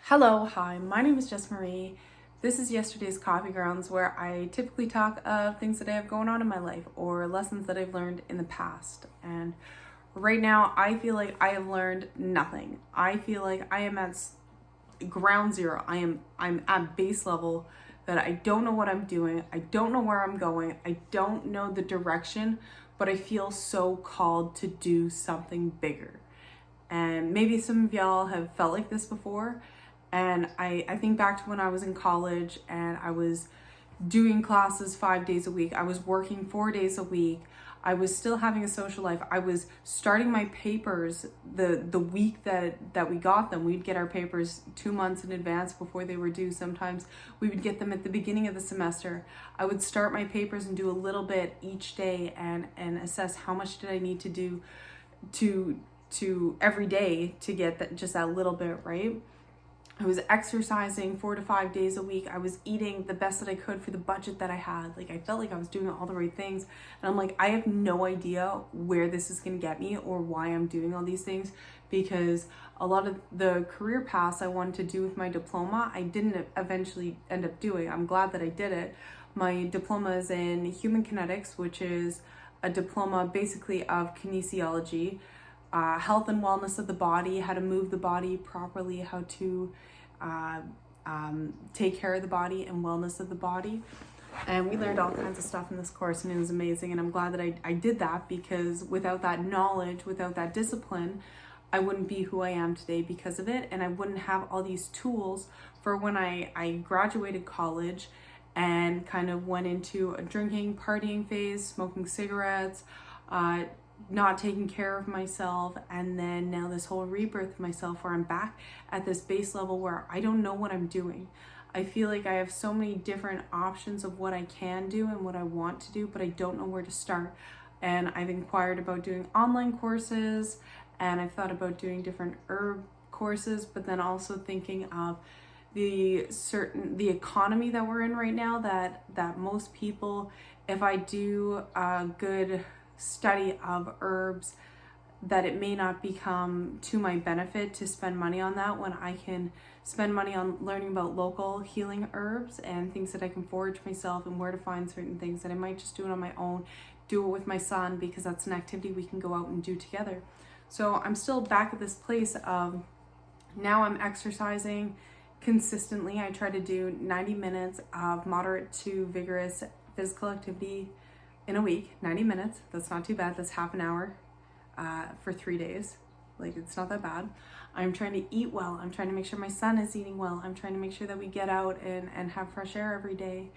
Hello, hi, my name is Jess Marie. This is yesterday's Coffee Grounds, where I typically talk of things that I have going on in my life or lessons that I've learned in the past. And right now, I feel like I have learned nothing. I feel like I am at ground zero. I'm at base level, that I don't know what I'm doing. I don't know where I'm going. I don't know the direction, but I feel so called to do something bigger. And maybe some of y'all have felt like this before. And I think back to when I was in college and I was doing classes 5 days a week. I was working 4 days a week. I was still having a social life. I was starting my papers the week that we got them. We'd get our papers 2 months in advance before they were due. Sometimes we would get them at the beginning of the semester. I would start my papers and do a little bit each day and assess how much did I need to do to every day to get just that little bit right. I was exercising 4 to 5 days a week. I was eating the best that I could for the budget that I had. Like, I felt like I was doing all the right things. And I'm like, I have no idea where this is going to get me or why I'm doing all these things, because a lot of the career paths I wanted to do with my diploma, I didn't eventually end up doing. I'm glad that I did it. My diploma is in human kinetics, which is a diploma basically of kinesiology. Health and wellness of the body, how to move the body properly, how to take care of the body and wellness of the body. And we learned all kinds of stuff in this course, and it was amazing. And I'm glad that I did that, because without that knowledge, without that discipline, I wouldn't be who I am today because of it. And I wouldn't have all these tools for when I graduated college and kind of went into a drinking, partying phase, smoking cigarettes, not taking care of myself, and then now this whole rebirth of myself, where I'm back at this base level where I don't know what I'm doing. I feel like I have so many different options of what I can do and what I want to do, but I don't know where to start. And I've inquired about doing online courses, and I've thought about doing different herb courses, but then also thinking of the economy that we're in right now, that most people, if I do a good study of herbs, that it may not become to my benefit to spend money on that, when I can spend money on learning about local healing herbs and things that I can forage myself, and where to find certain things that I might just do it on my own, do it with my son, because that's an activity we can go out and do together. So I'm still back at this place of, now I'm exercising consistently. I try to do 90 minutes of moderate to vigorous physical activity in a week. 90 minutes, that's not too bad. That's half an hour for 3 days. Like, it's not that bad. I'm trying to eat well. I'm trying to make sure my son is eating well. I'm trying to make sure that we get out and have fresh air every day.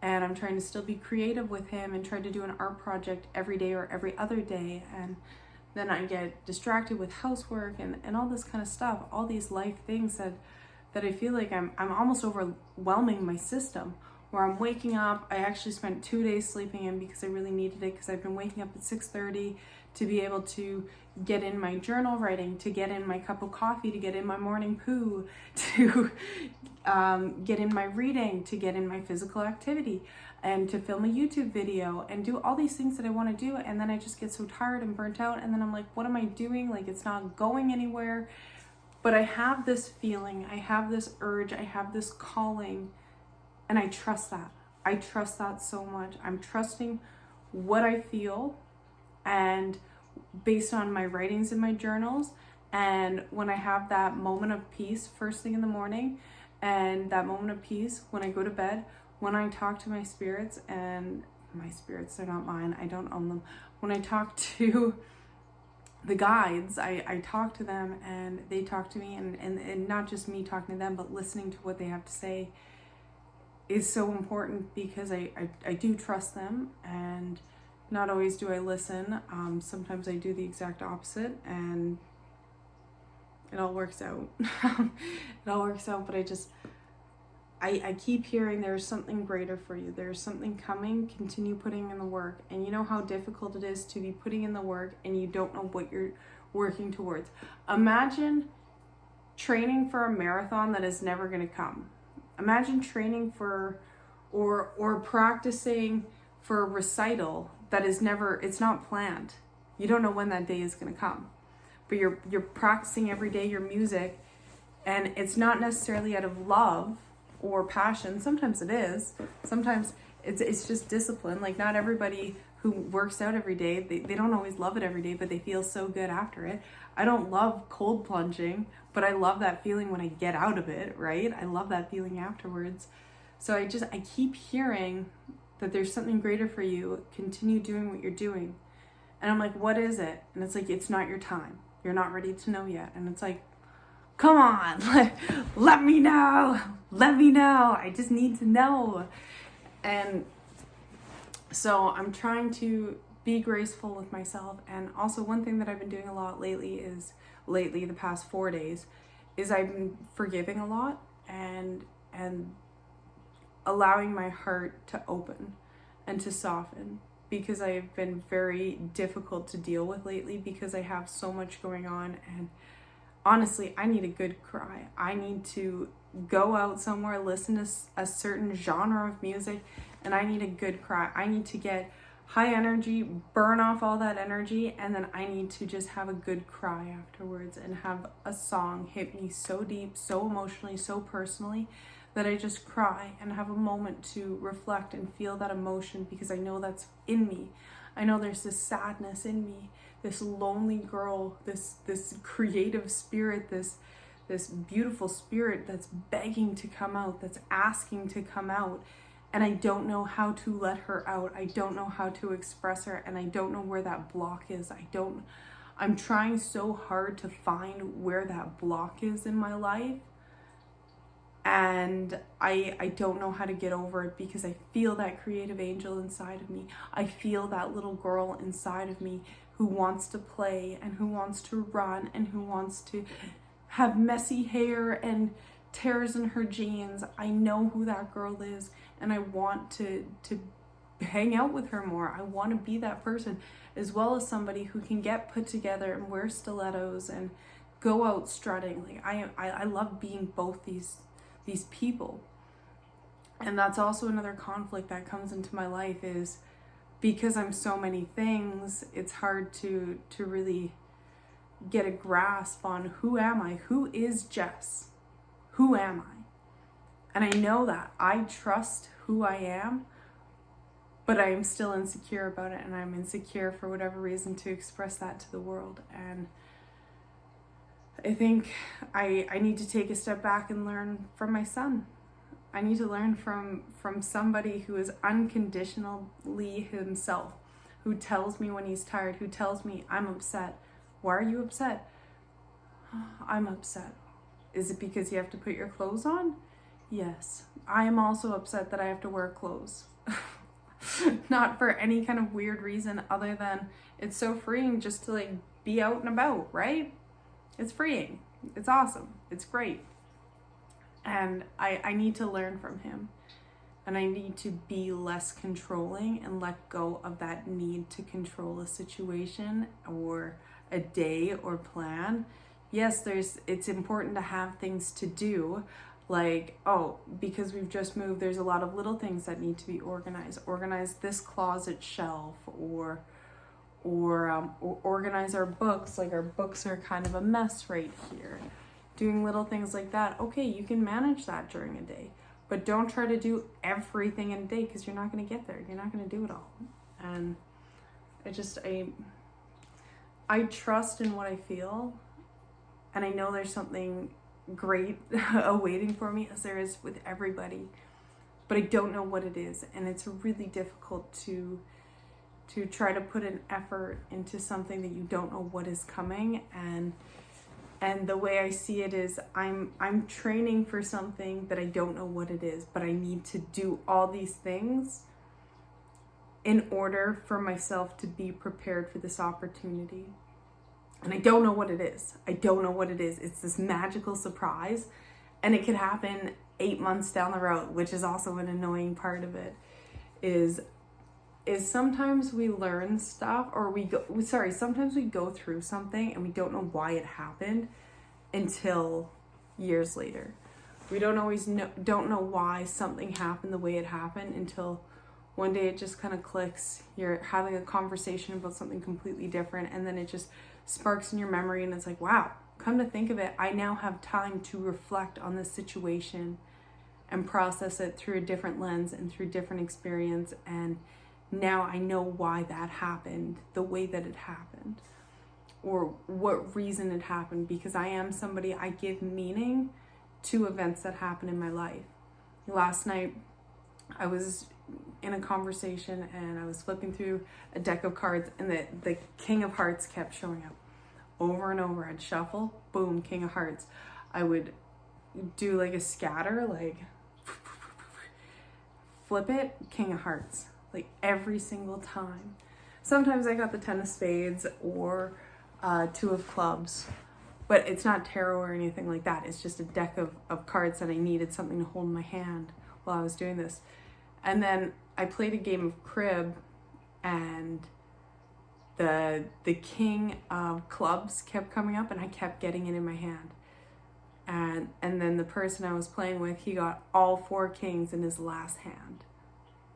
And I'm trying to still be creative with him and try to do an art project every day or every other day. And then I get distracted with housework and all this kind of stuff, all these life things that I feel like I'm almost overwhelming my system, where I'm waking up. I actually spent 2 days sleeping in because I really needed it, because I've been waking up at 6:30 to be able to get in my journal writing, to get in my cup of coffee, to get in my morning poo, to get in my reading, to get in my physical activity, and to film a YouTube video and do all these things that I want to do. And then I just get so tired and burnt out. And then I'm like, what am I doing? Like, it's not going anywhere. But I have this feeling, I have this urge, I have this calling. And I trust that. I trust that so much. I'm trusting what I feel, and based on my writings in my journals. And when I have that moment of peace first thing in the morning, and that moment of peace when I go to bed, when I talk to my spirits, and my spirits, they're not mine, I don't own them. When I talk to the guides, I talk to them and they talk to me, and not just me talking to them, but listening to what they have to say is so important, because I do trust them, and not always do I listen. Sometimes I do the exact opposite, and it all works out. It all works out, but I keep hearing there's something greater for you. There's something coming. Continue putting in the work. And you know how difficult it is to be putting in the work and you don't know what you're working towards. Imagine training for a marathon that is never going to come. Imagine training for or practicing for a recital that is never, it's not planned. You don't know when that day is going to come. But you're practicing every day your music And it's not necessarily out of love or passion. Sometimes it is. Sometimes it's just discipline. Like, not everybody who works out every day, they don't always love it every day, but they feel so good after it. I don't love cold plunging, but I love that feeling when I get out of it, right? I love that feeling afterwards. So I keep hearing that there's something greater for you. Continue doing what you're doing. And I'm like, what is it? And it's like, it's not your time. You're not ready to know yet. And it's like, come on, let me know. Let me know. I just need to know. And so I'm trying to be graceful with myself. And also, one thing that I've been doing a lot lately, the past 4 days, is I've been forgiving a lot and allowing my heart to open and to soften, because I've been very difficult to deal with lately because I have so much going on. And honestly, I need a good cry. I need to go out somewhere, listen to a certain genre of music, and I need a good cry. I need to get high energy, burn off all that energy, and then I need to just have a good cry afterwards and have a song hit me so deep, so emotionally, so personally, that I just cry and have a moment to reflect and feel that emotion, because I know that's in me. I know there's this sadness in me, this lonely girl, this creative spirit, this beautiful spirit that's begging to come out, that's asking to come out. And I don't know how to let her out. I don't know how to express her, and I don't know where that block is. I'm trying so hard to find where that block is in my life. And I don't know how to get over it, because I feel that creative angel inside of me. I feel that little girl inside of me who wants to play and who wants to run and who wants to have messy hair and tears in her jeans. I know who that girl is, and I want to hang out with her more. I want to be that person, as well as somebody who can get put together and wear stilettos and go out strutting. Like, I love being both these people. And that's also another conflict that comes into my life, is because I'm so many things, it's hard to really get a grasp on who am I? Who is Jess? Who am I? And I know that I trust who I am, but I am still insecure about it, and I'm insecure for whatever reason to express that to the world. And I think I need to take a step back and learn from my son. I need to learn from somebody who is unconditionally himself, who tells me when he's tired, who tells me, I'm upset. Why are you upset? I'm upset. Is it because you have to put your clothes on? Yes. I am also upset that I have to wear clothes. Not for any kind of weird reason other than it's so freeing just to like be out and about, right? It's freeing. It's awesome. It's great. And I need to learn from him. And I need to be less controlling and let go of that need to control a situation or a day or plan. Yes, it's important to have things to do. Like, because we've just moved, there's a lot of little things that need to be organized. Organize this closet shelf, or organize our books. Like, our books are kind of a mess right here. Doing little things like that. Okay, you can manage that during a day, but don't try to do everything in a day, because you're not going to get there. You're not going to do it all. And I trust in what I feel, and I know there's something great awaiting for me, as there is with everybody, but I don't know what it is. And it's really difficult to try to put an effort into something that you don't know what is coming. And the way I see it is I'm training for something that I don't know what it is, but I need to do all these things in order for myself to be prepared for this opportunity. And I don't know what it is. It's this magical surprise, and it could happen 8 months down the road, which is also an annoying part of it, is sometimes we learn stuff, or sometimes we go through something and we don't know why it happened until years later. We don't know why something happened the way it happened until one day it just kind of clicks. You're having a conversation about something completely different, and then it just sparks in your memory, and it's like, wow, come to think of it, I now have time to reflect on this situation and process it through a different lens and through different experience. And now I know why that happened the way that it happened, or what reason it happened, because I am somebody, I give meaning to events that happen in my life. Last night, I was in a conversation and I was flipping through a deck of cards, and the King of Hearts kept showing up over and over. I'd shuffle, boom, King of Hearts. I would do like a scatter, like flip it, King of Hearts, like every single time. Sometimes I got the 10 of Spades or 2 of Clubs, but it's not tarot or anything like that. It's just a deck of cards that I needed something to hold in my hand while I was doing this. And then I played a game of crib, and the King of Clubs kept coming up, and I kept getting it in my hand. And then the person I was playing with, he got all 4 kings in his last hand.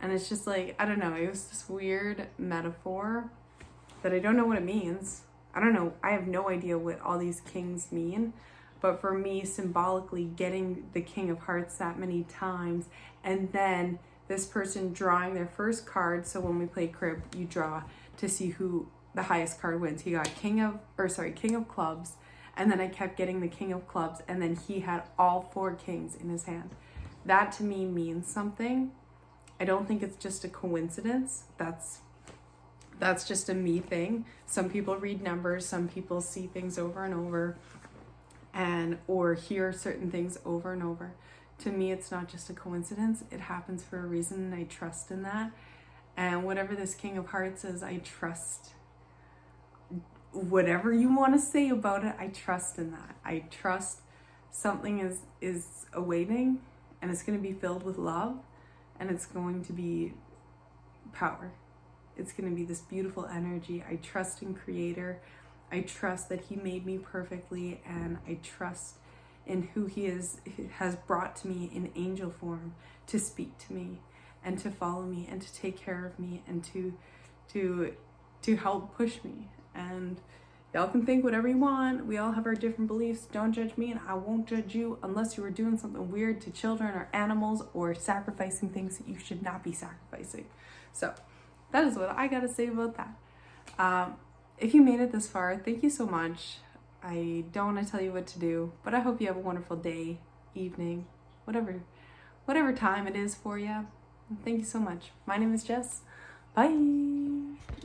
And it's just like, I don't know, it was this weird metaphor that I don't know what it means. I don't know, I have no idea what all these kings mean. But for me, symbolically, getting the King of Hearts that many times, and then this person drawing their first card. So when we play crib, you draw to see who the highest card wins. He got King of Clubs, and then I kept getting the King of Clubs, and then he had all 4 kings in his hand. That to me means something. I don't think it's just a coincidence. That's just a me thing. Some people read numbers, some people see things over and over, or hear certain things over and over. To me, it's not just a coincidence. It happens for a reason, and I trust in that. And whatever this King of Hearts is, I trust. Whatever you want to say about it, I trust in that. I trust something is awaiting, and it's going to be filled with love, and it's going to be power. It's going to be this beautiful energy. I trust in Creator. I trust that He made me perfectly, and I trust in who He has brought to me in angel form to speak to me and to follow me and to take care of me and to help push me. And y'all can think whatever you want. We all have our different beliefs. Don't judge me, and I won't judge you unless you were doing something weird to children or animals or sacrificing things that you should not be sacrificing. So that is what I got to say about that. If you made it this far, thank you so much. I don't want to tell you what to do, but I hope you have a wonderful day, evening, whatever time it is for you. Thank you so much. My name is Jess. Bye.